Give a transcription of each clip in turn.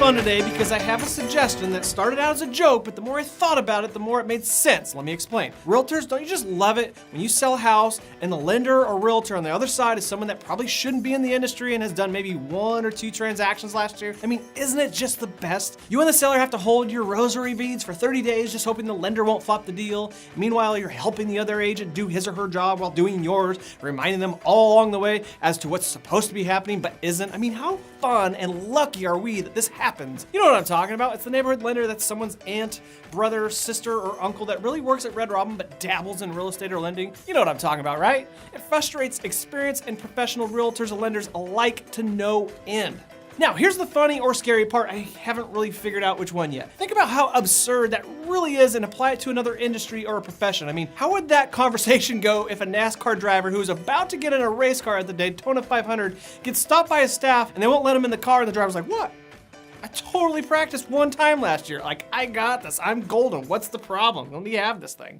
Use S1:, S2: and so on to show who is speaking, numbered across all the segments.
S1: fun today because I have a suggestion that started out as a joke, but the more I thought about it, the more it made sense. Let me explain. Realtors, don't you just love it when you sell a house and the lender or realtor on the other side is someone that probably shouldn't be in the industry and has done maybe 1 or 2 transactions last year? I mean, isn't it just the best? You and the seller have to hold your rosary beads for 30 days just hoping the lender won't flop the deal. Meanwhile, you're helping the other agent do his or her job while doing yours, reminding them all along the way as to what's supposed to be happening but isn't. I mean, how fun and lucky are we that this happens? You know what I'm talking about. It's the neighborhood lender that's someone's aunt, brother, sister, or uncle that really works at Red Robin but dabbles in real estate or lending. You know what I'm talking about, right? It frustrates experienced and professional realtors and lenders alike to no end. Now, here's the funny or scary part. I haven't really figured out which one yet. Think about how absurd that really is and apply it to another industry or a profession. I mean, how would that conversation go if a NASCAR driver who is about to get in a race car at the Daytona 500 gets stopped by his staff and they won't let him in the car and the driver's like, "What? I totally practiced 1 time last year. Like, I got this. I'm golden. What's the problem? Let me have this thing."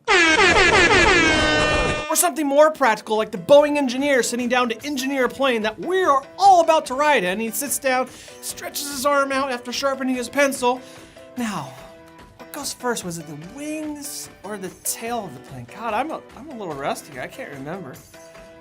S1: Or something more practical, like the Boeing engineer sitting down to engineer a plane that we are all about to ride in. He sits down, stretches his arm out after sharpening his pencil. Now, what goes first? Was it the wings or the tail of the plane? God, I'm a little rusty here. I can't remember.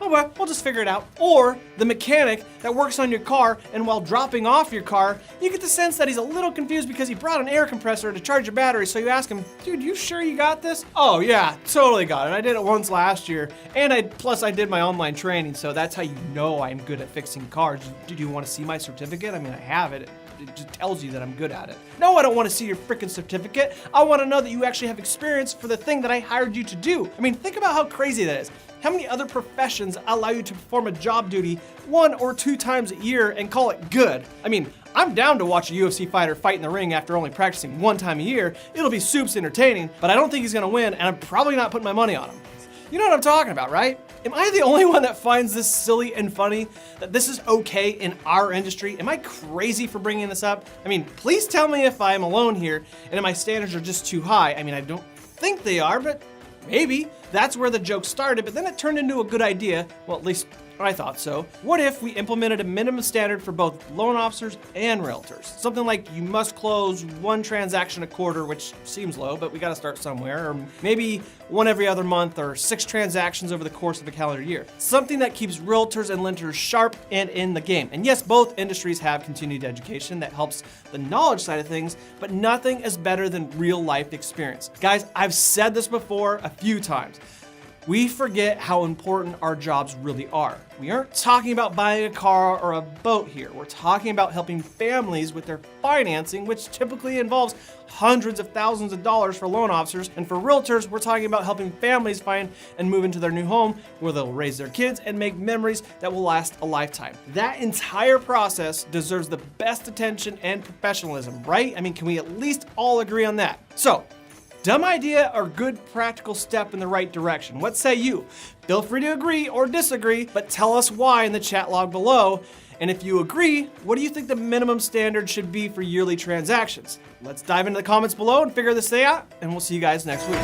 S1: Oh well, we'll just figure it out. Or the mechanic that works on your car, and while dropping off your car, you get the sense that he's a little confused because he brought an air compressor to charge your battery. So you ask him, "Dude, you sure you got this?" "Oh yeah, totally got it. I did it once last year. And plus I did my online training, so that's how you know I'm good at fixing cars. Did you want to see my certificate? I mean, I have it. It just tells you that I'm good at it." "No, I don't want to see your freaking certificate. I want to know that you actually have experience for the thing that I hired you to do." I mean, think about how crazy that is. How many other professions allow you to perform a job duty 1 or 2 times a year and call it good? I mean, I'm down to watch a UFC fighter fight in the ring after only practicing 1 time a year. It'll be soups entertaining, but I don't think he's gonna win, and I'm probably not putting my money on him. You know what I'm talking about, right? Am I the only one that finds this silly and funny, that this is okay in our industry? Am I crazy for bringing this up? I mean, please tell me if I'm alone here and if my standards are just too high. I mean, I don't think they are, but maybe. That's where the joke started, but then it turned into a good idea. Well, at least I thought so. What if we implemented a minimum standard for both loan officers and realtors? Something like you must close 1 transaction a quarter, which seems low, but we gotta start somewhere. Or maybe 1 every other month, or 6 transactions over the course of a calendar year. Something that keeps realtors and lenders sharp and in the game. And yes, both industries have continued education that helps the knowledge side of things, but nothing is better than real life experience. Guys, I've said this before a few times. We forget how important our jobs really are. We aren't talking about buying a car or a boat here. We're talking about helping families with their financing, which typically involves hundreds of thousands of dollars for loan officers. And for realtors, we're talking about helping families find and move into their new home where they'll raise their kids and make memories that will last a lifetime. That entire process deserves the best attention and professionalism, right? I mean, can we at least all agree on that? So, dumb idea or good practical step in the right direction? What say you? Feel free to agree or disagree, but tell us why in the chat log below. And if you agree, what do you think the minimum standard should be for yearly transactions? Let's dive into the comments below and figure this thing out, and we'll see you guys next week.